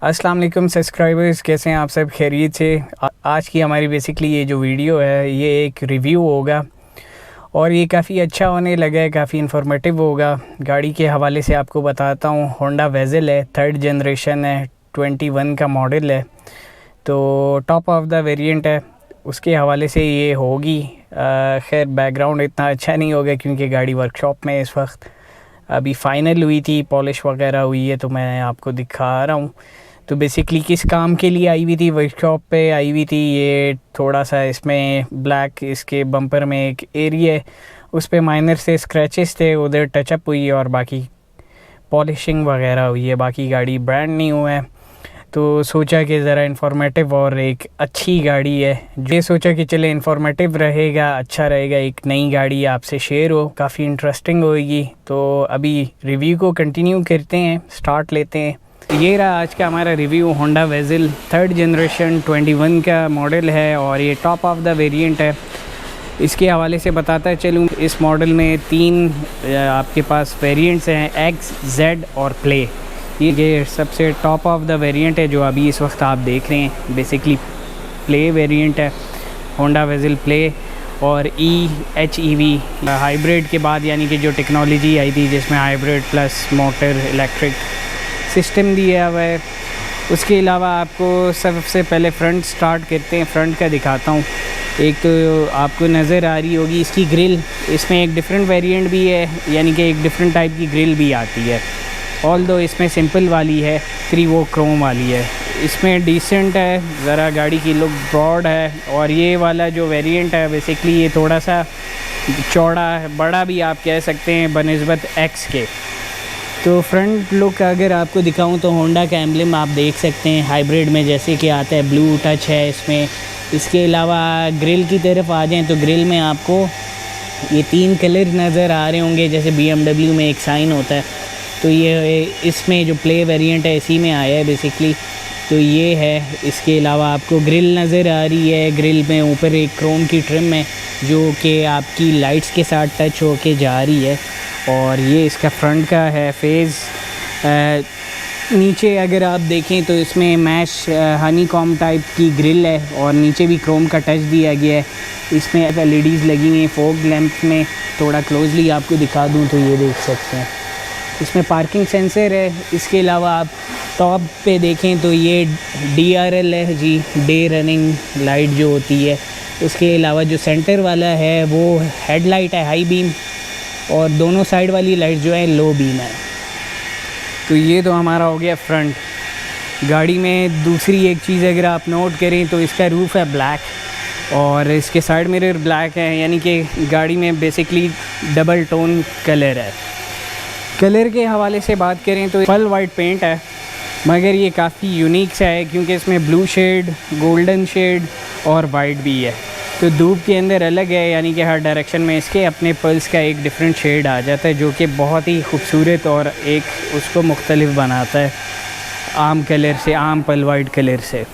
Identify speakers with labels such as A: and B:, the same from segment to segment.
A: अस्सलाम वालेकुम सब्सक्राइबर्स, कैसे हैं आप सब? खैरियत से। आज की हमारी बेसिकली ये जो वीडियो है ये एक रिव्यू होगा और ये काफ़ी अच्छा होने लगा है, काफ़ी इन्फॉर्मेटिव होगा। गाड़ी के हवाले से आपको बताता हूँ। होंडा वेज़ल है, 3rd जनरेशन है, 21 का मॉडल है, तो टॉप ऑफ द वेरिएंट है। उसके हवाले से ये होगी। खैर बैकग्राउंड इतना अच्छा नहीं होगा क्योंकि गाड़ी वर्कशॉप में इस वक्त अभी फ़ाइनल हुई थी, पॉलिश वगैरह हुई है, तो मैं आपको दिखा रहा हूँ। तो बेसिकली किस काम के लिए आई हुई थी, वर्कशॉप पे आई हुई थी। ये थोड़ा सा इसमें ब्लैक, इसके बम्पर में एक एरिया है, उस पर माइनर से स्क्रैचेस थे, उधर टचअप हुई है और बाकी पॉलिशिंग वगैरह हुई है। बाकी गाड़ी ब्रांड न्यू है, तो सोचा कि ज़रा इन्फॉर्मेटिव और एक अच्छी गाड़ी है। ये सोचा कि चले इन्फॉर्मेटिव रहेगा, अच्छा रहेगा, एक नई गाड़ी आपसे शेयर हो, काफ़ी इंटरेस्टिंग होगी। तो अभी रिव्यू को कंटिन्यू करते हैं, स्टार्ट लेते हैं। ये रहा आज का हमारा review. Honda vessel 3rd generation 21 का मॉडल है और ये टॉप ऑफ द वेरिएंट है। इसके हवाले से बताता चलूँ, इस मॉडल में 3 आपके पास वेरिएंट्स हैं, एक्स, जेड और प्ले। ये सबसे टॉप ऑफ द वेरिएंट है जो अभी इस वक्त आप देख रहे हैं। बेसिकली प्ले वेरिएंट है, होंडा वेज़ल प्ले। और EHEV हाइब्रिड के बाद, यानी कि जो टेक्नोलॉजी आई थी जिसमें hybrid plus motor electric system दिया हुआ है। उसके अलावा आपको सबसे पहले फ्रंट स्टार्ट करते हैं, फ्रंट का दिखाता हूँ। एक तो आपको नज़र आ रही होगी इसकी ग्रिल, इसमें एक डिफरेंट वेरिएंट भी है, यानी कि एक डिफरेंट टाइप की ग्रिल भी आती है। ऑल दो इसमें सिंपल वाली है, वो क्रोम वाली है। इसमें डिसेंट है, ज़रा गाड़ी की लुक ब्रॉड है। और ये वाला जो वेरिएंट है बेसिकली ये थोड़ा सा चौड़ा है, बड़ा भी आप कह सकते हैं बनिस्बत एक्स के। तो फ्रंट लुक अगर आपको दिखाऊं तो होंडा का एम्ब्लम आप देख सकते हैं हाइब्रिड में जैसे कि आता है, ब्लू टच है इसमें। इसके अलावा ग्रिल की तरफ आ जाएं तो ग्रिल में आपको ये 3 कलर नज़र आ रहे होंगे, जैसे BMW में एक साइन होता है, तो ये इसमें जो प्ले वेरिएंट है इसी में आया है बेसिकली। तो ये है। इसके अलावा आपको ग्रिल नज़र आ रही है, ग्रिल में ऊपर एक क्रोम की ट्रिम है जो कि आपकी लाइट्स के साथ टच होके जा रही है। और ये इसका फ्रंट का है फेज़। नीचे अगर आप देखें तो इसमें मैश हनी कॉम टाइप की ग्रिल है और नीचे भी क्रोम का टच दिया गया है। इसमें LEDs लगी हुई हैं फॉग लैंप में। थोड़ा क्लोजली आपको दिखा दूं तो ये देख सकते हैं, इसमें पार्किंग सेंसर है। इसके अलावा आप टॉप पे देखें तो ये DRL है जी, डे रनिंग लाइट जो होती है। उसके अलावा जो सेंटर वाला है वो हेडलाइट है, हाई बीम, और दोनों साइड वाली लाइट जो है लो बीम है। तो ये तो हमारा हो गया फ्रंट। गाड़ी में दूसरी एक चीज़ अगर आप नोट करें तो इसका रूफ़ है ब्लैक और इसके साइड मिरर ब्लैक है, यानी कि गाड़ी में बेसिकली डबल टोन कलर है। कलर के हवाले से बात करें तो फुल वाइट पेंट है, मगर ये काफ़ी यूनिक सा है क्योंकि इसमें ब्लू शेड, गोल्डन शेड और वाइट भी है। तो धूप के अंदर अलग है, यानी कि हर डायरेक्शन में इसके अपने पल्स का एक डिफरेंट शेड आ जाता है जो कि बहुत ही खूबसूरत और एक उसको मुख्तलिफ बनाता है आम कलर से, आम पल वाइट कलर से।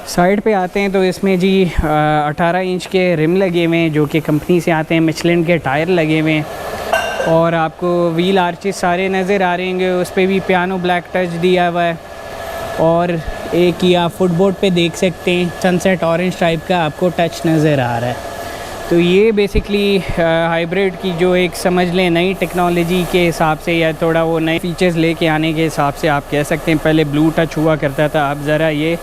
A: साइड पे आते हैं तो इसमें जी 18 इंच के रिम लगे हुए हैं जो कि कंपनी से आते हैं। मिचलिन के टायर लगे हुए हैं और आपको व्हील आर्चेस सारे नज़र आ रहे होंगे, उस पर भी पियानो ब्लैक टच दिया हुआ है। और एक ही आप फुटबोर्ड पे देख सकते हैं सनसेट ऑरेंज टाइप का आपको टच नज़र आ रहा है। तो ये बेसिकली हाइब्रिड की जो एक समझ लें नई टेक्नोलॉजी के हिसाब से या थोड़ा वो नए फीचर्स लेके आने के हिसाब से आप कह सकते हैं। पहले ब्लू टच हुआ करता था, अब ज़रा ये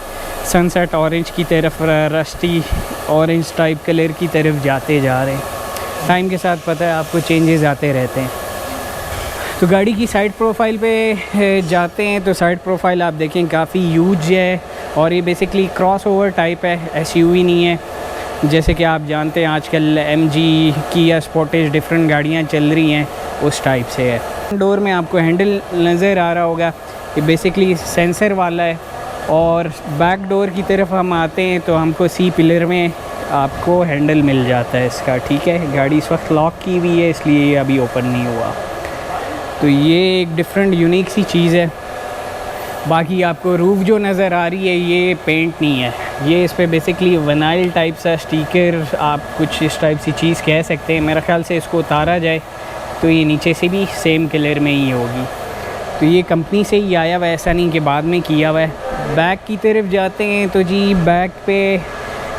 A: सनसेट ऑरेंज की तरफ, रस्टी ऑरेंज टाइप कलर की तरफ जाते जा रहे हैं। टाइम के साथ पता है आपको चेंजेस आते रहते हैं। तो गाड़ी की साइड प्रोफाइल पे जाते हैं तो साइड प्रोफाइल आप देखें काफ़ी ह्यूज है और ये बेसिकली क्रॉस ओवर टाइप है, SUV नहीं है। जैसे कि आप जानते हैं आजकल MG की या स्पोर्टेज डिफरेंट गाड़ियाँ चल रही हैं, उस टाइप से है। डोर में आपको हैंडल नज़र आ रहा होगा, ये बेसिकली सेंसर वाला है। और बैक डोर की तरफ हम आते हैं तो हमको C पिलर में आपको हैंडल मिल जाता है इसका, ठीक है। गाड़ी इस वक्त लॉक की हुई है इसलिए ये अभी ओपन नहीं हुआ। तो ये एक डिफरेंट यूनिक सी चीज़ है। बाकी आपको रूफ़ जो नज़र आ रही है ये पेंट नहीं है, ये इस पर बेसिकली वनाइल टाइप सा स्टिकर, आप कुछ इस टाइप सी चीज़ कह सकते हैं। मेरे ख्याल से इसको उतारा जाए तो ये नीचे से भी सेम कलर में ही होगी। तो ये कंपनी से ही आया हुआ है, ऐसा नहीं कि बाद में किया हुआ है। बैक की तरफ जाते हैं तो जी बैक पे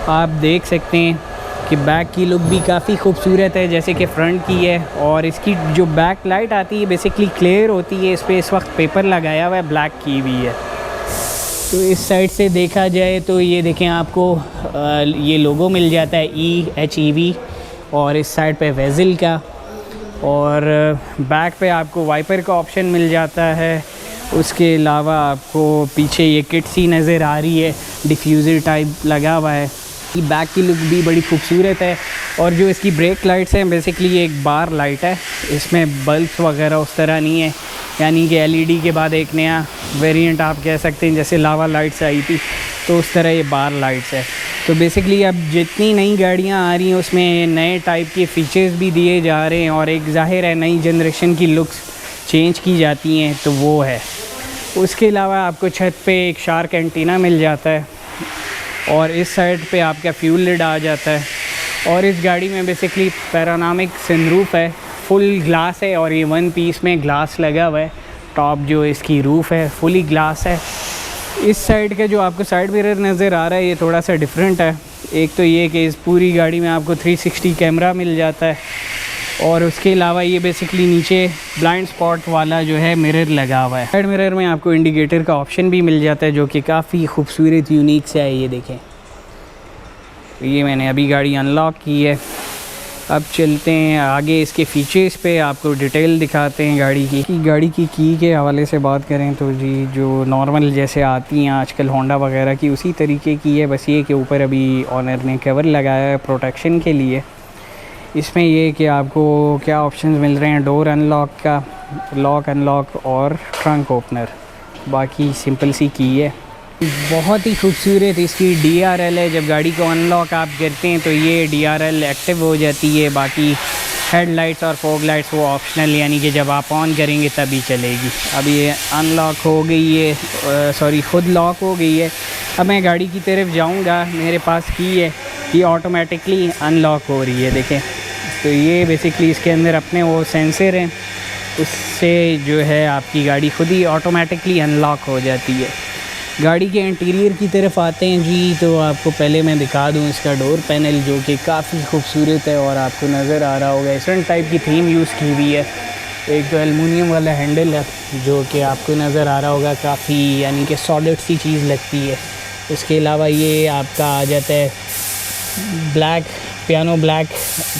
A: आप देख सकते हैं कि बैक की लुक भी काफ़ी खूबसूरत है जैसे कि फ्रंट की है। और इसकी जो बैक लाइट आती है बेसिकली क्लियर होती है। इस पर इस वक्त पेपर लगाया हुआ है, ब्लैक की हुई है। तो इस साइड से देखा जाए तो ये देखें आपको ये लोगो मिल जाता है EHEV, और इस साइड पे वेज़ल का, और बैक पे आपको वाइपर का ऑप्शन मिल जाता है। उसके अलावा आपको पीछे ये किट सी नज़र आ रही है, डिफ्यूज़र टाइप लगा हुआ है। बैक की लुक भी बड़ी खूबसूरत है। और जो इसकी ब्रेक लाइट्स हैं बेसिकली ये एक बार लाइट है, इसमें बल्ब वगैरह उस तरह नहीं है, यानी कि LED के बाद एक नया वेरिएंट आप कह सकते हैं, जैसे लावा लाइट्स आई थी तो उस तरह ये बार लाइट्स है। तो बेसिकली अब जितनी नई गाड़ियाँ आ रही हैं उसमें नए टाइप के फ़ीचर्स भी दिए जा रहे हैं, और एक ज़ाहिर है नई जनरेशन की लुक्स चेंज की जाती हैं, तो वो है। उसके अलावा आपको छत पे एक शार्क एंटीना मिल जाता है, और इस साइड पे आपका फ्यूल लिड आ जाता है। और इस गाड़ी में बेसिकली पैरानोमिक सनरूफ है, फुल ग्लास है, और ये 1 पीस में ग्लास लगा हुआ है। टॉप जो इसकी रूफ़ है फुली ग्लास है। इस साइड का जो आपको साइड मिरर नज़र आ रहा है ये थोड़ा सा डिफरेंट है। एक तो ये कि इस पूरी गाड़ी में आपको 360 कैमरा मिल जाता है, और उसके अलावा ये बेसिकली नीचे ब्लाइंड स्पॉट वाला जो है मिरर लगा हुआ है। साइड मिरर में आपको इंडिकेटर का ऑप्शन भी मिल जाता है जो कि काफ़ी खूबसूरत यूनिक से है। ये देखें, ये मैंने अभी गाड़ी अनलॉक की है। अब चलते हैं आगे, इसके फ़ीचर्स पे आपको डिटेल दिखाते हैं गाड़ी की की के हवाले से बात करें तो जी जो नॉर्मल जैसे आती हैं आजकल होंडा वगैरह की उसी तरीके की है, बस ये कि ऊपर अभी ऑनर ने कवर लगाया है प्रोटेक्शन के लिए। इसमें ये कि आपको क्या ऑप्शंस मिल रहे हैं, डोर अनलॉक का, लॉक अनलॉक और ट्रंक ओपनर, बाकी सिंपल सी की है। बहुत ही खूबसूरत इसकी DRL है। जब गाड़ी को अनलॉक आप करते हैं तो ये DRL एक्टिव हो जाती है। बाकी हेडलाइट्स और फॉग लाइट्स वो ऑप्शनल, यानी कि जब आप ऑन करेंगे तभी चलेगी। अब ये अनलॉक हो गई है, सॉरी खुद लॉक हो गई है। अब मैं गाड़ी की तरफ जाऊंगा, मेरे पास की है, ये ऑटोमेटिकली अनलॉक हो रही है। देखें, तो ये बेसिकली इसके अंदर अपने वो सेंसर हैं, उससे जो है आपकी गाड़ी खुद ही ऑटोमेटिकली अनलॉक हो जाती है। गाड़ी के इंटीरियर की तरफ आते हैं जी, तो आपको पहले मैं दिखा दूं इसका डोर पैनल जो कि काफ़ी खूबसूरत है, और आपको नज़र आ रहा होगा इस टाइप की थीम यूज़ की हुई है। एक तो एलुमिनियम वाला हैंडल है जो कि आपको नज़र आ रहा होगा, काफ़ी यानी कि सॉलिड सी चीज़ लगती है। उसके अलावा ये आपका आ जाता है ब्लैक, पियानो ब्लैक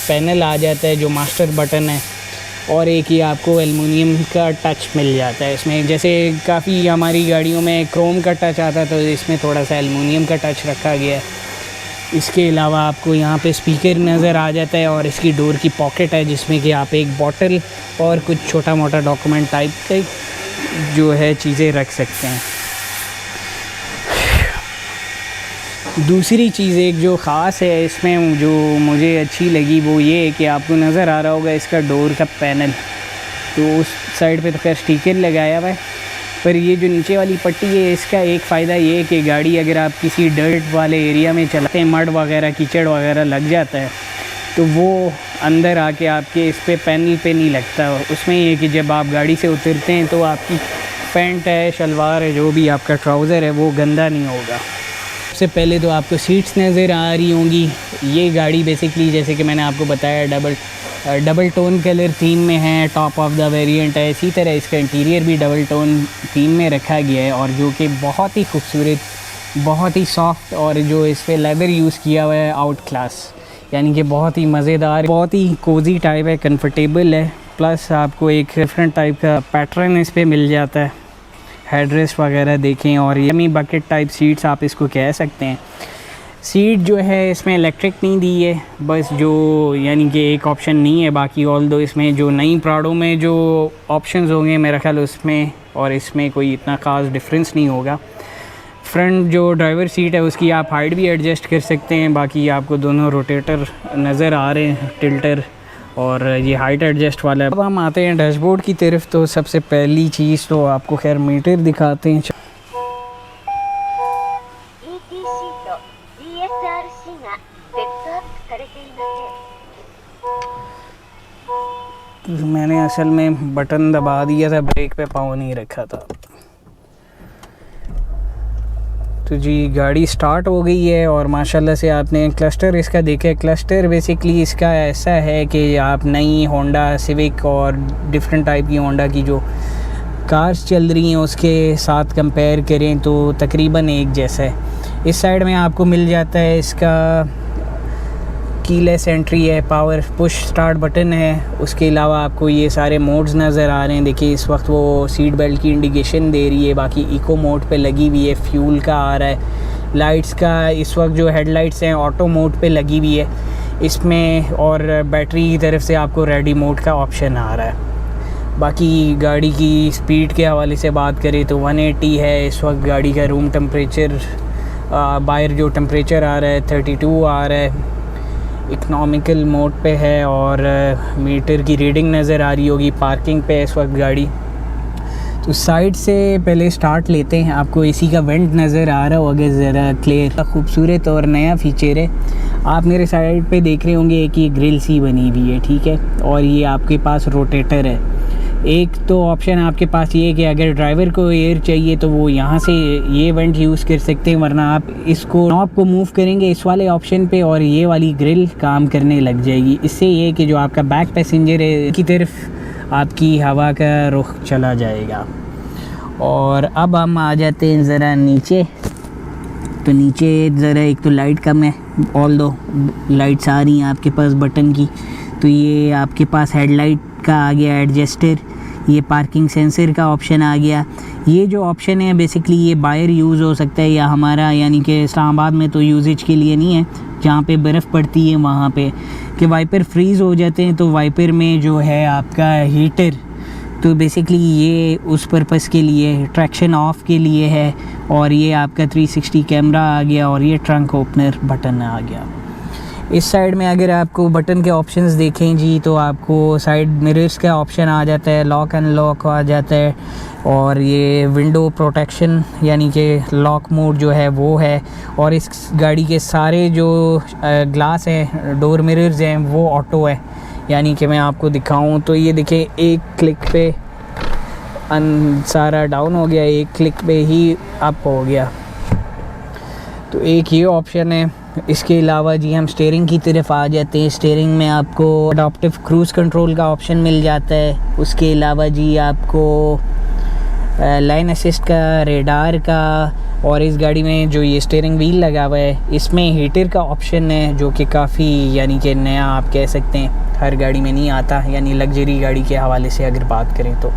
A: पैनल आ जाता है जो मास्टर बटन है, और एक ही आपको एलुमिनियम का टच मिल जाता है इसमें। जैसे काफ़ी हमारी गाड़ियों में क्रोम का टच आता है तो इसमें थोड़ा सा एलुमिनियम का टच रखा गया है। इसके अलावा आपको यहाँ पे स्पीकर नज़र आ जाता है, और इसकी डोर की पॉकेट है जिसमें कि आप एक बॉटल और कुछ छोटा मोटा डॉक्यूमेंट टाइप के जो है चीज़ें रख सकते हैं। दूसरी चीज़ एक जो ख़ास है इसमें जो मुझे अच्छी लगी वो ये है कि आपको नज़र आ रहा होगा इसका डोर का पैनल, तो उस साइड पे तो खैर स्टिकर लगाया हुआ है, पर ये जो नीचे वाली पट्टी है इसका एक फ़ायदा ये है कि गाड़ी अगर आप किसी डर्ट वाले एरिया में चलाते हैं, मड वगैरह कीचड़ वगैरह लग जाता है, तो वो अंदर आके आपके इस पे पैनल पे नहीं लगता। उसमें ये कि जब आप गाड़ी से उतरते हैं तो आपकी पैंट है, शलवार है, जो भी आपका ट्राउज़र है वो गंदा नहीं होगा। सबसे पहले तो आपको सीट्स नज़र आ रही होंगी। ये गाड़ी बेसिकली जैसे कि मैंने आपको बताया डबल टोन कलर थीम में है, टॉप ऑफ द वेरिएंट है। इसी तरह इसका इंटीरियर भी डबल टोन थीम में रखा गया है, और जो कि बहुत ही खूबसूरत, बहुत ही सॉफ्ट, और जो इस पर लेदर यूज़ किया हुआ है आउट क्लास, यानी कि बहुत ही मज़ेदार, बहुत ही कोजी टाइप है, कंफर्टेबल है। प्लस आपको एक डिफरेंट टाइप का पैटर्न इस पर मिल जाता है। हेडरेस्ट वगैरह देखें, और यमी बकेट टाइप सीट्स आप इसको कह सकते हैं। सीट जो है इसमें इलेक्ट्रिक नहीं दी है, बस जो यानी कि एक ऑप्शन नहीं है, बाकी ऑल दो इसमें जो नई प्राडो में जो ऑप्शंस होंगे मेरा ख्याल उसमें और इसमें कोई इतना ख़ास डिफरेंस नहीं होगा। फ्रंट जो ड्राइवर सीट है उसकी आप हाइट भी एडजस्ट कर सकते हैं, बाकी आपको दोनों रोटेटर नज़र आ रहे हैं, टिल्टर और ये हाइट एडजस्ट वाला है। अब हम आते हैं डैशबोर्ड की तरफ, तो सबसे पहली चीज़ तो आपको खैर मीटर दिखाते हैं। मैंने असल में बटन दबा दिया था, ब्रेक पे पाँव नहीं रखा था। तो जी गाड़ी स्टार्ट हो गई है और माशाल्लाह से आपने क्लस्टर इसका देखा है। क्लस्टर बेसिकली इसका ऐसा है कि आप नई होंडा सिविक और डिफरेंट टाइप की होंडा की जो कार्स चल रही हैं उसके साथ कंपेयर करें तो तकरीबन एक जैसा है। इस साइड में आपको मिल जाता है इसका कीलेस एंट्री है, पावर पुश स्टार्ट बटन है। उसके अलावा आपको ये सारे मोड्स नज़र आ रहे हैं। देखिए इस वक्त वो सीट बेल्ट की इंडिकेशन दे रही है, बाकी इको मोड पे लगी हुई है, फ्यूल का आ रहा है। लाइट्स का इस वक्त जो हेडलाइट्स हैं ऑटो मोड पे लगी हुई है इसमें, और बैटरी की तरफ से आपको रेडी मोड का ऑप्शन आ रहा है। बाकी गाड़ी की स्पीड के हवाले से बात करें तो 180 है इस वक्त गाड़ी का रूम टेम्परेचर। बाहर जो टेम्परेचर आ रहा है 32 आ रहा है। इकनॉमिकल मोड पे है और मीटर की रीडिंग नज़र आ रही होगी। पार्किंग पे इस वक्त गाड़ी। तो साइड से पहले स्टार्ट लेते हैं। आपको एसी का वेंट नज़र आ रहा होगा ज़रा क्लियर, खूबसूरत और नया फीचर है। आप मेरे साइड पे देख रहे होंगे एक ये ग्रिल सी बनी हुई है, ठीक है, और ये आपके पास रोटेटर है। एक तो ऑप्शन आपके पास ये है कि अगर ड्राइवर को एयर चाहिए तो वो यहाँ से ये वेंट यूज़ कर सकते हैं, वरना आप इसको नॉब को मूव करेंगे इस वाले ऑप्शन पे और ये वाली ग्रिल काम करने लग जाएगी। इससे ये कि जो आपका बैक पैसेंजर है की तरफ आपकी हवा का रुख चला जाएगा। और अब हम आ जाते हैं ज़रा नीचे। तो नीचे ज़रा एक तो लाइट कम है, ऑल दो लाइट्स आ रही हैं आपके पास बटन की। तो ये आपके पास हेडलाइट का आ गया एडजस्टर, ये पार्किंग सेंसर का ऑप्शन आ गया। ये जो ऑप्शन है बेसिकली ये बाहर यूज़ हो सकता है या हमारा यानी कि इस्लामाबाद में तो यूजेज के लिए नहीं है, जहाँ पे बर्फ़ पड़ती है वहाँ पे कि वाइपर फ्रीज़ हो जाते हैं तो वाइपर में जो है आपका हीटर, तो बेसिकली ये उस पर्पस के लिए ट्रैक्शन ऑफ के लिए है। और ये आपका 360 कैमरा आ गया और ये ट्रंक ओपनर बटन आ गया। इस साइड में अगर आपको बटन के ऑप्शंस देखें जी तो आपको साइड मिरर्स का ऑप्शन आ जाता है, लॉक एंड लॉक आ जाता है, और ये विंडो प्रोटेक्शन यानी कि लॉक मोड जो है वो है। और इस गाड़ी के सारे जो ग्लास हैं, डोर मिरर्स हैं, वो ऑटो है। यानी कि मैं आपको दिखाऊं तो ये देखें एक क्लिक पे सारा डाउन हो गया, एक क्लिक पे ही अप हो गया। तो एक ये ऑप्शन है। इसके अलावा जी हम स्टीयरिंग की तरफ आ जाते हैं। स्टीयरिंग में आपको अडॉप्टिव क्रूज़ कंट्रोल का ऑप्शन मिल जाता है। उसके अलावा जी आपको लाइन असिस्ट का, रेडार का, और इस गाड़ी में जो ये स्टीयरिंग व्हील लगा हुआ है इसमें हीटर का ऑप्शन है जो कि काफ़ी यानी कि नया आप कह सकते हैं, हर गाड़ी में नहीं आता, यानी लग्जरी गाड़ी के हवाले से अगर बात करें तो।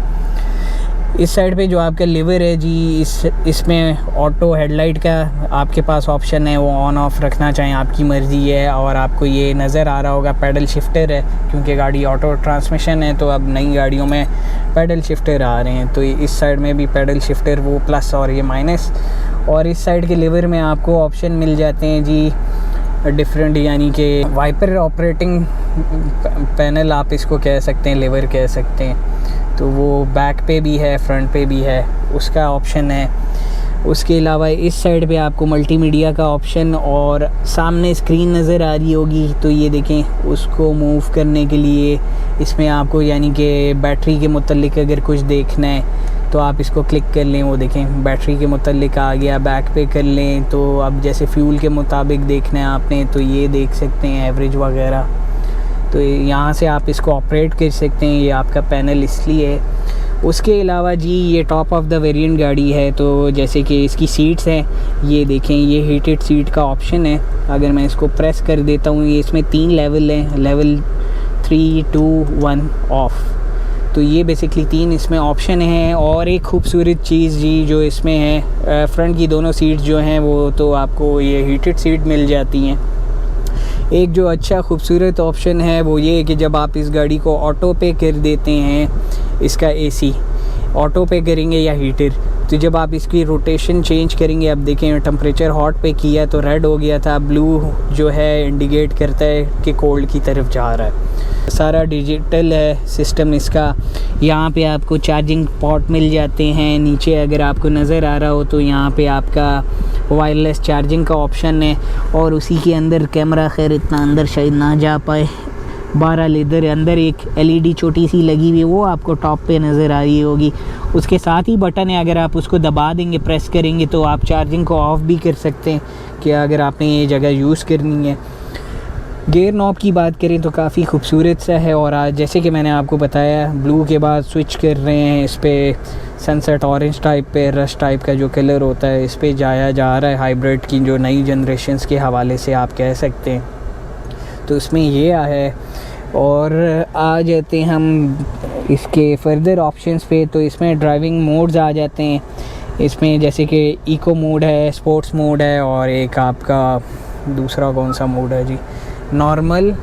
A: इस साइड पे जो आपका लीवर है जी इसमें ऑटो हेडलाइट का आपके पास ऑप्शन है, वो ऑन ऑफ रखना चाहें आपकी मर्ज़ी है। और आपको ये नज़र आ रहा होगा पैडल शिफ्टर है, क्योंकि गाड़ी ऑटो ट्रांसमिशन है तो अब नई गाड़ियों में पैडल शिफ्टर आ रहे हैं। तो इस साइड में भी पैडल शिफ्टर वो प्लस और ये माइनस। और इस साइड के लीवर में आपको ऑप्शन मिल जाते हैं जी डिफरेंट, यानी कि वाइपर ऑपरेटिंग पैनल आप इसको कह सकते हैं, लीवर कह सकते हैं। तो वो बैक पे भी है, फ्रंट पे भी है, उसका ऑप्शन है। उसके अलावा इस साइड पे आपको मल्टीमीडिया का ऑप्शन और सामने स्क्रीन नज़र आ रही होगी, तो ये देखें, उसको मूव करने के लिए इसमें आपको यानी कि बैटरी के मुतल्लिक अगर कुछ देखना है तो आप इसको क्लिक कर लें, वो देखें बैटरी के मुतल्लिक आ गया। बैक पे कर लें तो अब जैसे फ्यूल के मुताबिक देखना है आपने तो ये देख सकते हैं एवरेज वगैरह, तो यहाँ से आप इसको ऑपरेट कर सकते हैं। ये आपका पैनल इसलिए है। उसके अलावा जी ये टॉप ऑफ द वेरिएंट गाड़ी है, तो जैसे कि इसकी सीट्स हैं, ये देखें, ये हीटेड सीट का ऑप्शन है। अगर मैं इसको प्रेस कर देता हूँ, ये इसमें 3 लेवल हैं, लेवल 3, 2, 1 ऑफ। तो ये बेसिकली 3 इसमें ऑप्शन हैं। और एक खूबसूरत चीज़ जी जो इसमें है, फ्रंट की दोनों सीट जो हैं वो तो आपको ये हीटेड सीट मिल जाती हैं। एक जो अच्छा खूबसूरत ऑप्शन है वो ये है कि जब आप इस गाड़ी को ऑटो पे कर देते हैं, इसका एसी ऑटो पे करेंगे या हीटर, तो जब आप इसकी रोटेशन चेंज करेंगे, अब देखें टेम्परेचर हॉट पे किया तो रेड हो गया था, ब्लू जो है इंडिकेट करता है कि कोल्ड की तरफ जा रहा है। सारा डिजिटल है सिस्टम इसका। यहाँ पे आपको चार्जिंग पॉट मिल जाते हैं। नीचे अगर आपको नज़र आ रहा हो तो यहाँ पे आपका वायरलेस चार्जिंग का ऑप्शन है। और उसी के अंदर कैमरा, खैर इतना अंदर शायद ना जा पाए,
B: 12 लीटर, अंदर एक LED छोटी सी लगी हुई है, वो आपको टॉप पे नज़र आ रही होगी। उसके साथ ही बटन है, अगर आप उसको दबा देंगे, प्रेस करेंगे तो आप चार्जिंग को ऑफ़ भी कर सकते हैं कि अगर आपने ये जगह यूज़ करनी है। गियर नॉब की बात करें तो काफ़ी खूबसूरत सा है, और आज जैसे कि मैंने आपको बताया ब्लू के बाद स्विच कर रहे हैं इस पर सनसेट ऑरेंज टाइप पे, रश टाइप का जो कलर होता है इस पे जाया जा रहा है, हाइब्रिड की जो नई जनरेशन्स के हवाले से आप कह सकते हैं। तो इसमें ये है, और आ जाते हैं हम इसके फर्दर ऑप्शंस पे। तो इसमें ड्राइविंग मोड्स आ जाते हैं इसमें, जैसे कि इको मोड है, स्पोर्ट्स मोड है, और एक आपका दूसरा कौन सा मोड है जी, नॉर्मल।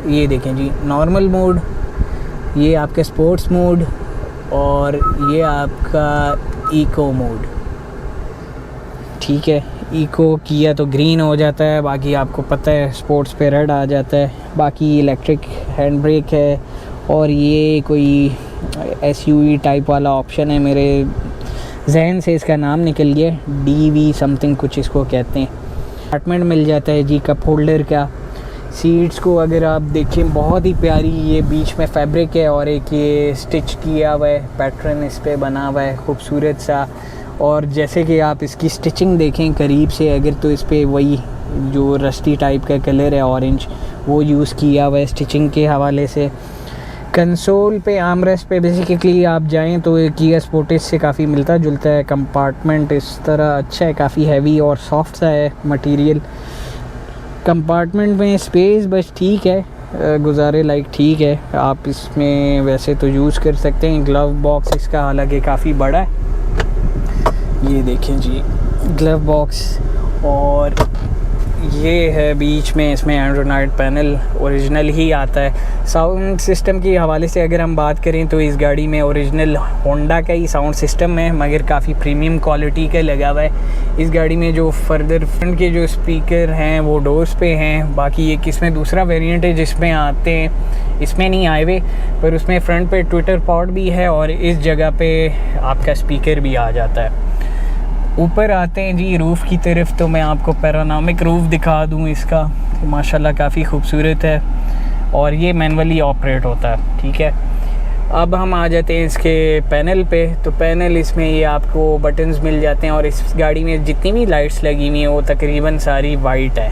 B: ये देखें जी, नॉर्मल मोड, ये आपका स्पोर्ट्स मोड, और ये आपका इको मोड। ठीक है, इको किया तो ग्रीन हो जाता है, बाकी आपको पता है स्पोर्ट्स पे रेड आ जाता है। बाकी इलेक्ट्रिक हैंड ब्रेक है, और ये कोई SUV टाइप वाला ऑप्शन है, मेरे जहन से इसका नाम निकल गया, DV समथिंग कुछ इसको कहते हैं। कंपार्टमेंट मिल जाता है जी कप होल्डर का। सीट्स को अगर आप देखें बहुत ही प्यारी, ये बीच में फैब्रिक है, और एक ये स्टिच किया हुआ है, पैटर्न इस पर बना हुआ है खूबसूरत सा। और जैसे कि आप इसकी स्टिचिंग देखें करीब से अगर, तो इस पर वही जो रस्टी टाइप का कलर है ऑरेंज, वो यूज़ किया हुआ है स्टिचिंग के हवाले से। कंसोल पे, आर्मरेस्ट पे बेसिकली आप जाएं तो किया स्पोर्टेज से काफ़ी मिलता जुलता है। कंपार्टमेंट इस तरह अच्छा है, काफ़ी हैवी और सॉफ्ट सा है मटेरियल। कंपार्टमेंट में स्पेस बस ठीक है, गुजारे लाइक ठीक है, आप इसमें वैसे तो यूज़ कर सकते हैं। ग्लव बॉक्स इसका हालांकि काफ़ी बड़ा है, ये देखें जी ग्लव बॉक्स, और ये है बीच में इसमें एंड्रॉयड पैनल ओरिजिनल ही आता है। साउंड सिस्टम के हवाले से अगर हम बात करें तो इस गाड़ी में ओरिजिनल होंडा का ही साउंड सिस्टम है, मगर काफ़ी प्रीमियम क्वालिटी का लगा हुआ है। इस गाड़ी में जो फर्दर फ्रंट के जो स्पीकर हैं वो डोर्स पे हैं। बाकी एक इसमें दूसरा वेरिएंट है जिसमें आते हैं, इसमें नहीं आए हुए, पर उसमें फ्रंट पे ट्विटर पॉड भी है, और इस जगह पे आपका स्पीकर भी आ जाता है। ऊपर आते हैं जी रूफ़ की तरफ, तो मैं आपको पैरानोमिक रूफ़ दिखा दूं इसका, तो माशाल्लाह काफ़ी खूबसूरत है, और ये मैनुअली ऑपरेट होता है। ठीक है, अब हम आ जाते हैं इसके पैनल पे। तो पैनल इसमें ये आपको बटन्स मिल जाते हैं, और इस गाड़ी में जितनी भी लाइट्स लगी हुई हैं वो तकरीबन सारी वाइट है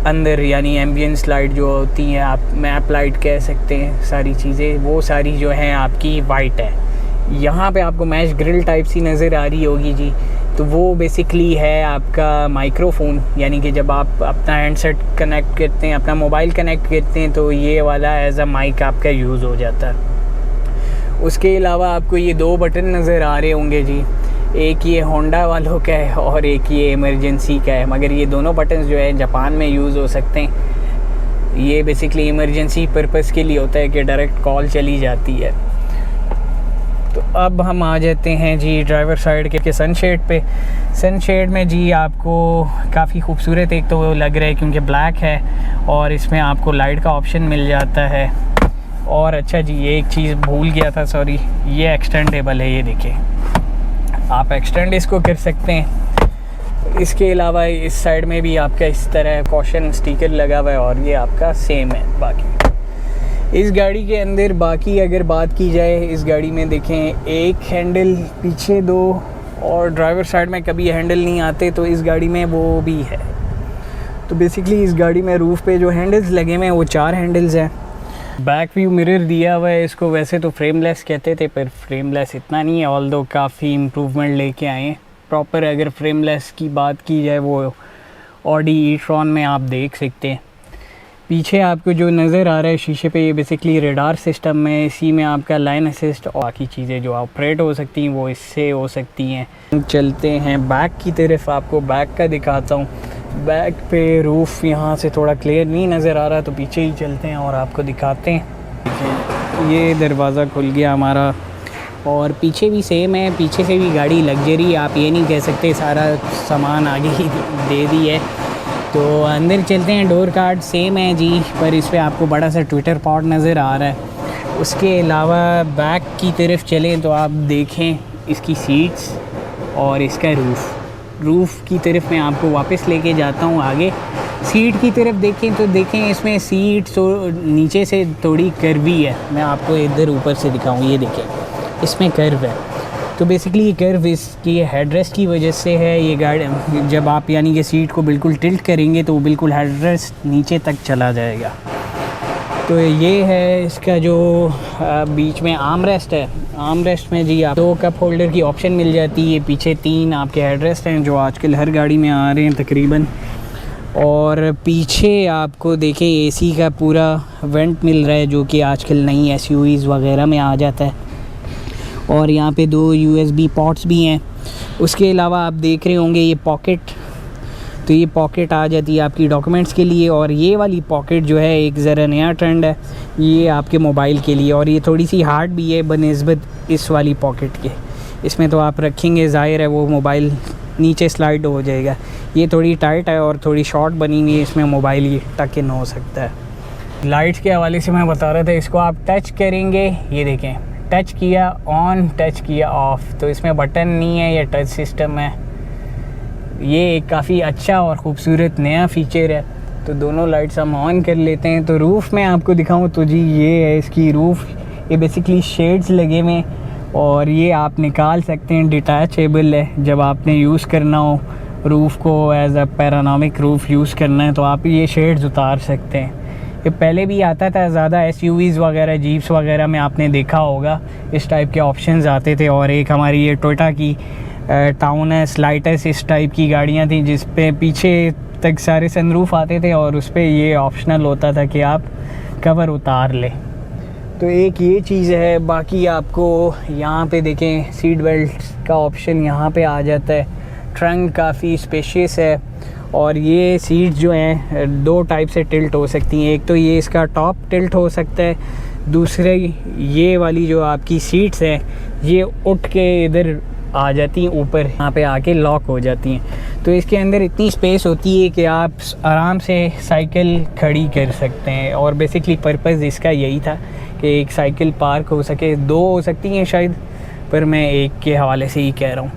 B: अंदर, यानी एम्बियंस लाइट जो होती हैं, आप मैप लाइट कह सकते हैं, सारी चीज़ें वो सारी जो हैं आपकी वाइट है। यहाँ पे आपको मैश ग्रिल टाइप सी नज़र आ रही होगी जी, तो वो बेसिकली है आपका माइक्रोफोन, यानी कि जब आप अपना हैंडसेट कनेक्ट करते हैं, अपना मोबाइल कनेक्ट करते हैं, तो ये वाला एज अ माइक आपका यूज़ हो जाता है। उसके अलावा आपको ये दो बटन नज़र आ रहे होंगे जी, एक ये होंडा वालों का है और एक ये इमरजेंसी का है, मगर ये दोनों बटन्स जो है जापान में यूज़ हो सकते हैं। ये बेसिकली इमरजेंसी पर्पस के लिए होता है कि डायरेक्ट कॉल चली जाती है। तो अब हम आ जाते हैं जी ड्राइवर साइड के सनशेड पे। सनशेड में जी आपको काफ़ी खूबसूरत एक तो लग रहा है क्योंकि ब्लैक है, और इसमें आपको लाइट का ऑप्शन मिल जाता है। और अच्छा जी, ये एक चीज़ भूल गया था, सॉरी, ये एक्सटेंडेबल है, ये देखिए आप एक्सटेंड इसको कर सकते हैं। इसके अलावा इस साइड में भी आपका इस तरह कॉशन स्टिकर लगा हुआ है, और ये आपका सेम है। बाकी इस गाड़ी के अंदर बाकी अगर बात की जाए, इस गाड़ी में देखें एक हैंडल, पीछे दो, और ड्राइवर साइड में कभी हैंडल नहीं आते, तो इस गाड़ी में वो भी है। तो बेसिकली इस गाड़ी में रूफ़ पे जो हैंडल्स लगे हुए हैं वो 4 हैंडल्स हैं। बैक व्यू मिरर दिया हुआ है, इसको वैसे तो फ्रेमलेस कहते थे, पर फ्रेमलेस इतना नहीं है, ऑल्दो काफ़ी इम्प्रूवमेंट लेके आए हैं। प्रॉपर अगर फ्रेमलेस की बात की जाए वो ऑडी ई-ट्रॉन में आप देख सकते हैं। पीछे आपको जो नज़र आ रहा है शीशे पे, ये बेसिकली रेडार सिस्टम है, इसी में आपका लाइन असिस्ट और बाकी चीज़ें जो ऑपरेट हो सकती हैं वो इससे हो सकती हैं। चलते हैं बैक की तरफ, आपको बैक का दिखाता हूँ। बैक पे रूफ़ यहाँ से थोड़ा क्लियर नहीं नज़र आ रहा, तो पीछे ही चलते हैं और आपको दिखाते हैं। ये दरवाज़ा खुल गया हमारा, और पीछे भी सेम है, पीछे से भी गाड़ी लग्जरी, आप ये नहीं कह सकते सारा सामान आगे ही दे दी है। तो अंदर चलते हैं, डोर कार्ड सेम है जी, पर इस पर आपको बड़ा सा ट्विटर पॉड नज़र आ रहा है। उसके अलावा बैक की तरफ चलें तो आप देखें इसकी सीट्स और इसका रूफ़ की तरफ मैं आपको वापस लेके जाता हूँ आगे।
A: सीट की तरफ देखें तो देखें इसमें सीट तो नीचे से थोड़ी कर्वी है। मैं आपको इधर ऊपर से दिखाऊं, ये देखें इसमें कर्व है। तो बेसिकली ये कर्व इसकी हेडरेस्ट की वजह से है। ये गाड़ी जब आप यानी कि सीट को बिल्कुल टिल्ट करेंगे तो बिल्कुल हेडरेस्ट नीचे तक चला जाएगा। तो ये है इसका जो बीच में आर्म रेस्ट है। आर्म रेस्ट में जी आप 2 कप होल्डर की ऑप्शन मिल जाती है। पीछे 3 आपके हेडरेस्ट हैं जो आजकल हर गाड़ी में आ रहे हैं तकरीबन। और पीछे आपको देखें एसी का पूरा वेंट मिल रहा है जो कि आजकल नई एसयूवीज़ वगैरह में आ जाता है। और यहाँ पे 2 यूएसबी पोर्ट्स भी हैं। उसके अलावा आप देख रहे होंगे ये पॉकेट, तो ये पॉकेट आ जाती है आपकी डॉक्यूमेंट्स के लिए। और ये वाली पॉकेट जो है एक ज़रा नया ट्रेंड है, ये आपके मोबाइल के लिए। और ये थोड़ी सी हार्ड भी है बनिस्बत इस वाली पॉकेट के। इसमें तो आप रखेंगे ज़ाहिर है वो मोबाइल नीचे स्लाइड हो जाएगा। ये थोड़ी टाइट है और थोड़ी शॉर्ट बनी हुई है, इसमें मोबाइल ये टक इन हो सकता है। लाइट्स के हवाले से मैं बता रहा था, इसको आप टच करेंगे, ये देखें टच किया ऑन, टच किया ऑफ़। तो इसमें बटन नहीं है, ये टच सिस्टम है। ये एक काफ़ी अच्छा और ख़ूबसूरत नया फ़ीचर है। तो दोनों लाइट्स हम ऑन कर लेते हैं। तो रूफ़ में आपको दिखाऊं तो जी ये है इसकी रूफ़। ये बेसिकली शेड्स लगे हुए और ये आप निकाल सकते हैं, डिटैचेबल है। जब आपने यूज़ करना हो रूफ़ को as a panoramic roof use करना है तो आप ये शेड्स उतार सकते हैं। ये पहले भी आता था, ज़्यादा एसयूवीज़ वगैरह जीप्स वगैरह में आपने देखा होगा इस टाइप के ऑप्शंस आते थे। और एक हमारी ये टोयोटा की टाउन है स्लाइटस इस टाइप की गाड़ियाँ थी जिस पे पीछे तक सारे सनरूफ आते थे और उस पर ये ऑप्शनल होता था कि आप कवर उतार लें। तो एक ये चीज़ है। बाकी आपको यहाँ पे देखें सीट बेल्ट का ऑप्शन यहाँ पे आ जाता है। ट्रंक काफ़ी स्पेशियस है और ये सीट जो हैं 2 टाइप से टिल्ट हो सकती हैं। एक तो ये इसका टॉप टिल्ट हो सकता है, दूसरे ये वाली जो आपकी सीट्स हैं ये उठ के इधर आ जाती हैं ऊपर, यहाँ पे आके लॉक हो जाती हैं। तो इसके अंदर इतनी स्पेस होती है कि आप आराम से साइकिल खड़ी कर सकते हैं। और बेसिकली पर्पज़ इसका यही था कि एक साइकिल पार्क हो सके। 2 हो सकती हैं शायद, पर मैं एक के हवाले से ही कह रहा हूँ।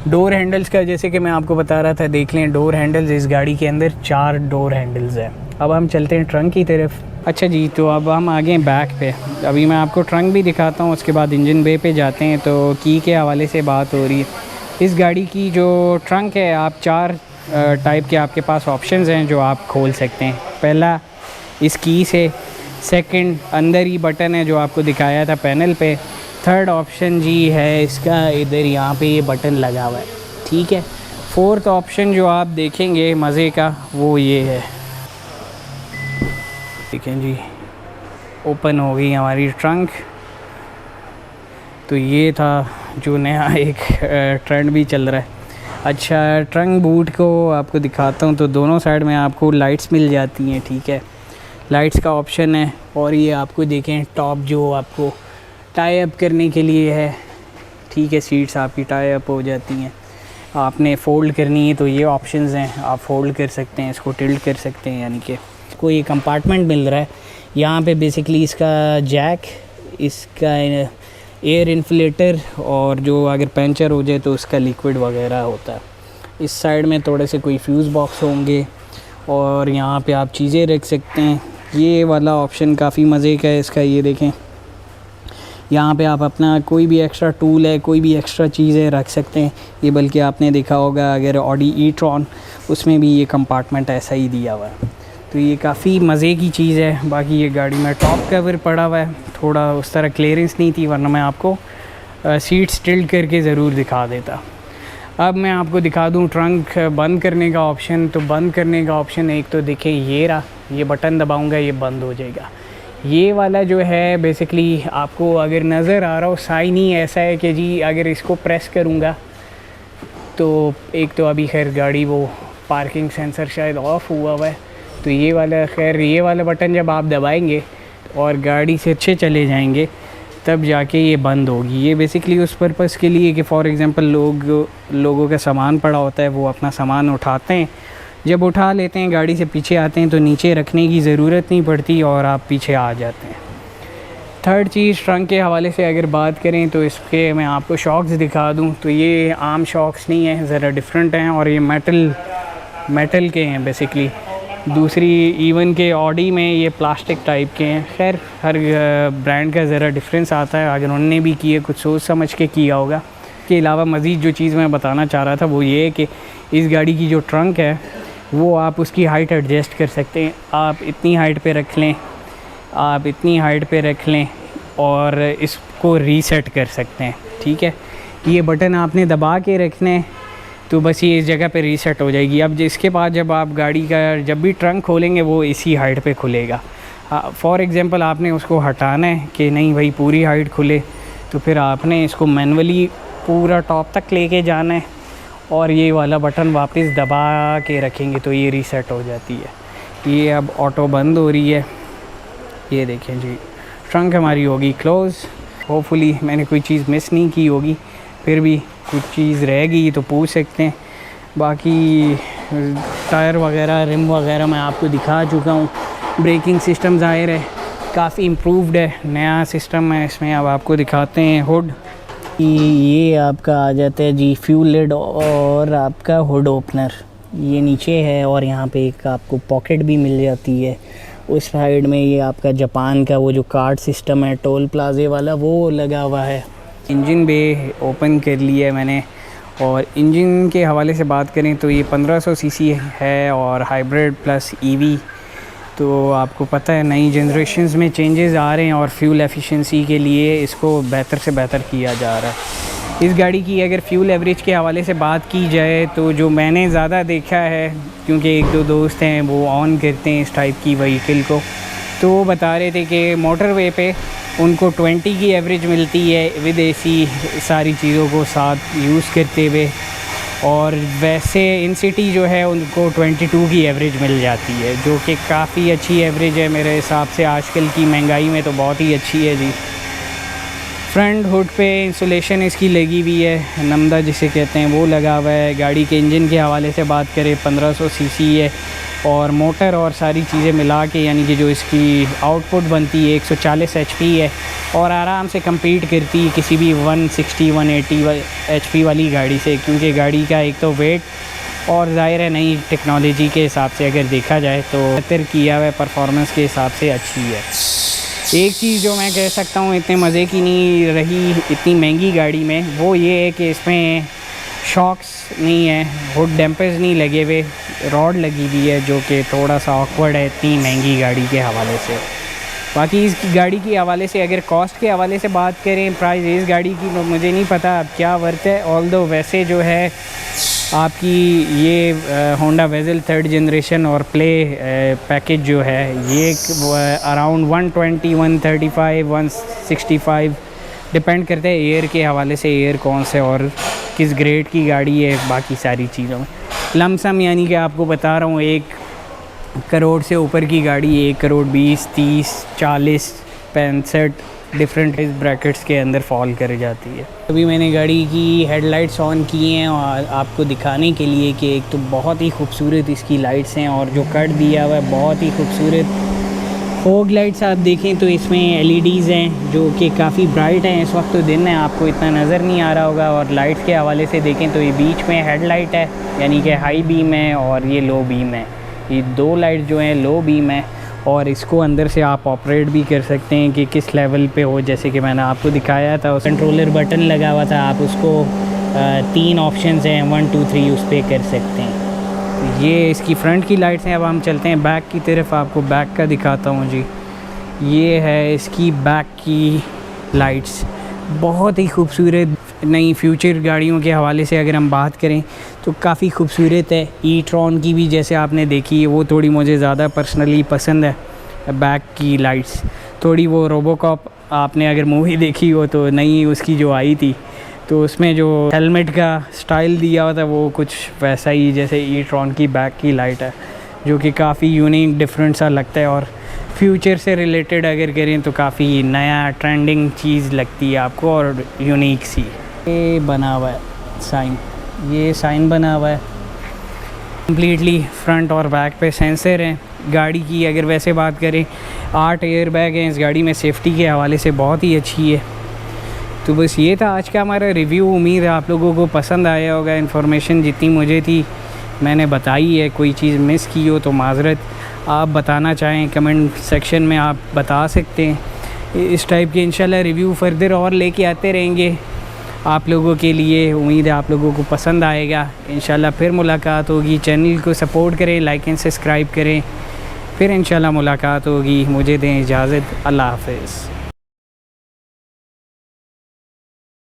A: डोर हैंडल्स का जैसे कि मैं आपको बता रहा था, देख लें डोर हैंडल्स इस गाड़ी के अंदर 4 डोर हैंडल्स हैं। अब हम चलते हैं ट्रंक की तरफ। अच्छा जी, तो अब हम आ गए बैक पे। अभी मैं आपको ट्रंक भी दिखाता हूँ, उसके बाद इंजन बे पे जाते हैं। तो की के हवाले से बात हो रही है। इस गाड़ी की जो ट्रंक है, आप 4 टाइप के आपके पास ऑप्शंस हैं जो आप खोल सकते हैं। पहला इस की से, सेकंड अंदर ही बटन है जो आपको दिखाया था पैनल पे। थर्ड ऑप्शन जी है इसका इधर यहाँ पे ये बटन लगा हुआ है, ठीक है। फोर्थ ऑप्शन जो आप देखेंगे मज़े का वो ये है, देखें जी ओपन हो गई हमारी ट्रंक। तो ये था जो नया एक ट्रेंड भी चल रहा है। अच्छा, ट्रंक बूट को आपको दिखाता हूँ। तो दोनों साइड में आपको लाइट्स मिल जाती हैं, ठीक है, लाइट्स का ऑप्शन है। और ये आपको देखें टॉप जो आपको टाई अप करने के लिए है, ठीक है, सीट्स आपकी टाई अप हो जाती हैं। आपने फ़ोल्ड करनी है तो ये ऑप्शंस हैं, आप फ़ोल्ड कर सकते हैं, इसको टिल्ट कर सकते हैं। यानी कि इसको ये कंपार्टमेंट मिल रहा है यहाँ पे बेसिकली इसका जैक, इसका एयर इन्फ्लेटर और जो अगर पंचर हो जाए तो उसका लिक्विड वगैरह होता है। इस साइड में थोड़े से कोई फ्यूज़ बॉक्स होंगे और यहाँ पे आप चीज़ें रख सकते हैं। ये वाला ऑप्शन काफ़ी मज़े का है इसका, ये देखें यहाँ पे आप अपना कोई भी एक्स्ट्रा टूल है, कोई भी एक्स्ट्रा चीज़ें रख सकते हैं। ये बल्कि आपने देखा होगा अगर ऑडी ई-ट्रॉन उसमें भी ये कंपार्टमेंट ऐसा ही दिया हुआ है। तो ये काफ़ी मज़े की चीज़ है। बाकी ये गाड़ी में टॉप कवर पड़ा हुआ है, थोड़ा उस तरह क्लियरेंस नहीं थी, वरना मैं आपको सीट्स टिल्ट करके ज़रूर दिखा देता। अब मैं आपको दिखा दूं ट्रंक बंद करने का ऑप्शन। तो बंद करने का ऑप्शन एक तो देखें ये रहा, ये बटन दबाऊंगा ये बंद हो जाएगा। ये वाला जो है बेसिकली आपको अगर नज़र आ रहा हो साइन ही ऐसा है कि जी अगर इसको प्रेस करूँगा तो एक तो अभी खैर गाड़ी वो पार्किंग सेंसर शायद ऑफ हुआ है। तो ये वाला खैर ये वाला बटन जब आप दबाएंगे और गाड़ी से अच्छे चले जाएंगे तब जाके ये बंद होगी। ये बेसिकली उस पर्पज़ के लिए कि फ़ॉर एग्ज़ाम्पल लोगों का सामान पड़ा होता है, वो अपना सामान उठाते हैं, जब उठा लेते हैं गाड़ी से पीछे आते हैं तो नीचे रखने की ज़रूरत नहीं पड़ती और आप पीछे आ जाते हैं। थर्ड चीज़ ट्रंक के हवाले से अगर बात करें तो इसके मैं आपको शॉक्स दिखा दूं तो ये आम शॉक्स नहीं है, ज़रा डिफरेंट हैं और ये मेटल के हैं बेसिकली। दूसरी इवन के ऑडी में ये प्लास्टिक टाइप के हैं। खैर हर ब्रांड का ज़रा डिफरेंस आता है, अगर उन्होंने भी किए कुछ सोच समझ के किया होगा। इसके अलावा मज़ीद जो चीज़ मैं बताना चाह रहा था वो ये है कि इस गाड़ी की जो ट्रंक है वो आप उसकी हाइट एडजस्ट कर सकते हैं। आप इतनी हाइट पे रख लें, आप इतनी हाइट पे रख लें और इसको रीसेट कर सकते हैं। ठीक है, ये बटन आपने दबा के रखने तो बस ये इस जगह पे रीसेट हो जाएगी। अब जिसके बाद जब आप गाड़ी का जब भी ट्रंक खोलेंगे वो इसी हाइट पे खुलेगा। फॉर एग्ज़ाम्पल आपने उसको हटाना है कि नहीं भाई पूरी हाइट खुले, तो फिर आपने इसको मैनुअली पूरा टॉप तक लेके जाना है और ये वाला बटन वापस दबा के रखेंगे तो ये रीसेट हो जाती है। ये अब ऑटो बंद हो रही है। ये देखें जी, ट्रंक हमारी होगी क्लोज़। होपफुली मैंने कोई चीज़ मिस नहीं की होगी, फिर भी कुछ चीज़ रह गई तो पूछ सकते हैं। बाकी टायर वगैरह, रिम वगैरह मैं आपको दिखा चुका हूँ। ब्रेकिंग सिस्टम ज़ाहिर है काफ़ी इम्प्रूव्ड है, नया सिस्टम है इसमें। अब आपको दिखाते हैं हुड। ये आपका आ जाता है जी फ्यूल लिड और आपका हुड ओपनर ये नीचे है, और यहाँ पे एक आपको पॉकेट भी मिल जाती है। उस साइड में ये आपका जापान का वो जो कार्ड सिस्टम है टोल प्लाजे वाला वो लगा हुआ है। इंजन बे ओपन कर लिया है मैंने, और इंजन के हवाले से बात करें तो ये 1500 सीसी है और हाइब्रिड प्लस ईवी। तो आपको पता है नई जनरेशन्स में चेंजेस आ रहे हैं और फ्यूल एफिशिएंसी के लिए इसको बेहतर से बेहतर किया जा रहा है। इस गाड़ी की अगर फ्यूल एवरेज के हवाले से बात की जाए तो जो मैंने ज़्यादा देखा है, क्योंकि एक दो दोस्त हैं वो ऑन करते हैं इस टाइप की व्हीकल को, तो वो बता रहे थे कि मोटरवे पे उनको 20 की एवरेज मिलती है विद एसी सारी चीज़ों को साथ यूज़ करते हुए, और वैसे इन सिटी जो है उनको 22 की एवरेज मिल जाती है, जो कि काफ़ी अच्छी एवरेज है मेरे हिसाब से। आजकल की महंगाई में तो बहुत ही अच्छी है जी। फ्रंट हुड पे इंसुलेशन इसकी लगी हुई है, नमदा जिसे कहते हैं वो लगा हुआ है। गाड़ी के इंजन के हवाले से बात करें 1500 सीसी है, और मोटर और सारी चीज़ें मिला के यानी कि जो इसकी आउटपुट बनती है 140 HP है, और आराम से compete करती है किसी भी 160-180 HP वाली गाड़ी से, क्योंकि गाड़ी का एक तो वेट और ज़ाहिर है नई टेक्नोलॉजी के हिसाब से अगर देखा जाए तो बेहतर किया हुआ परफॉर्मेंस के हिसाब से अच्छी है। एक चीज़ जो मैं कह सकता हूँ इतने मज़े की नहीं रही इतनी महंगी गाड़ी में, वो ये है कि इसमें शॉक्स नहीं है, हुड डैम्पर्स नहीं लगे हुए, रॉड लगी हुई है, जो कि थोड़ा सा ऑकवर्ड है इतनी महंगी गाड़ी के हवाले से। बाकी इस गाड़ी के हवाले से अगर कॉस्ट के हवाले से बात करें, प्राइस इस गाड़ी की मुझे नहीं पता अब क्या वर्थ है। ऑल्दो वैसे जो है आपकी ये होंडा वेज़ल 3rd जनरेशन और प्ले पैकेज जो है ये अराउंड 120, 135, 165 डिपेंड करते हैं एयर के हवाले से, एयर कौन से और किस ग्रेड की गाड़ी है, बाकी सारी चीज़ों में लमसम यानी कि आपको बता रहा हूँ 1 करोड़ से ऊपर की गाड़ी 1 करोड़ 20, 30, 40, 65 डिफरेंट इस ब्रैकेट्स के अंदर फॉल कर जाती है। अभी मैंने गाड़ी की हेडलाइट्स ऑन की हैं और आपको दिखाने के लिए कि एक तो बहुत ही खूबसूरत इसकी लाइट्स हैं, और जो कट दिया हुआ है बहुत ही खूबसूरत। फॉग लाइट्स आप देखें तो इसमें LEDs हैं जो कि काफ़ी ब्राइट हैं। इस वक्त तो दिन है, आपको इतना नज़र नहीं आ रहा होगा। और लाइट्स के हवाले से देखें तो ये बीच में हेडलाइट है यानी कि हाई बीम है, और ये लो बीम है। ये 2 लाइट जो हैं लो बीम है, और इसको अंदर से आप ऑपरेट भी कर सकते हैं कि किस लेवल पे हो। जैसे कि मैंने आपको दिखाया था, उस कंट्रोलर बटन लगा हुआ था, आप उसको 3 ऑप्शंस हैं 1, 2, 3 उस पर कर सकते हैं। ये इसकी फ्रंट की लाइट्स हैं। अब हम चलते हैं बैक की तरफ, आपको बैक का दिखाता हूँ जी। ये है इसकी बैक की लाइट्स, बहुत ही खूबसूरत। नई फ्यूचर गाड़ियों के हवाले से अगर हम बात करें तो काफ़ी खूबसूरत है। ई-ट्रॉन की भी जैसे आपने देखी है वो थोड़ी मुझे ज़्यादा पर्सनली पसंद है। बैक की लाइट्स थोड़ी वो रोबोकॉप आपने अगर मूवी देखी हो तो नई उसकी जो आई थी तो उसमें जो हेलमेट का स्टाइल दिया हुआ था वो कुछ वैसा ही जैसे ई-ट्रॉन की बैक की लाइट है, जो कि काफ़ी यूनिक डिफरेंट सा लगता है। और फ्यूचर से रिलेटेड अगर करें तो काफ़ी नया ट्रेंडिंग चीज़ लगती है आपको और यूनिक सी। ये बना हुआ है साइन, ये साइन बना हुआ है कम्प्लीटली। फ्रंट और बैक पे सेंसर हैं। गाड़ी की अगर वैसे बात करें 8 एयर बैग हैं इस गाड़ी में, सेफ्टी के हवाले से बहुत ही अच्छी है। तो बस ये था आज का हमारा रिव्यू। उम्मीद है आप लोगों को पसंद आया होगा। इन्फॉर्मेशन जितनी मुझे थी मैंने बताई है। कोई चीज़ मिस की हो तो माज़रत, आप बताना चाहें कमेंट सेक्शन में आप बता सकते हैं। इस टाइप के इंशाल्लाह रिव्यू फर्दर और लेके आते रहेंगे आप लोगों के लिए। उम्मीद है आप लोगों को पसंद आएगा। इंशाल्लाह फिर मुलाकात होगी। चैनल को सपोर्ट करें, लाइक एंड सब्सक्राइब करें। फिर इंशाल्लाह मुलाकात होगी। मुझे दें इजाज़त। अल्लाह हाफ़िज़।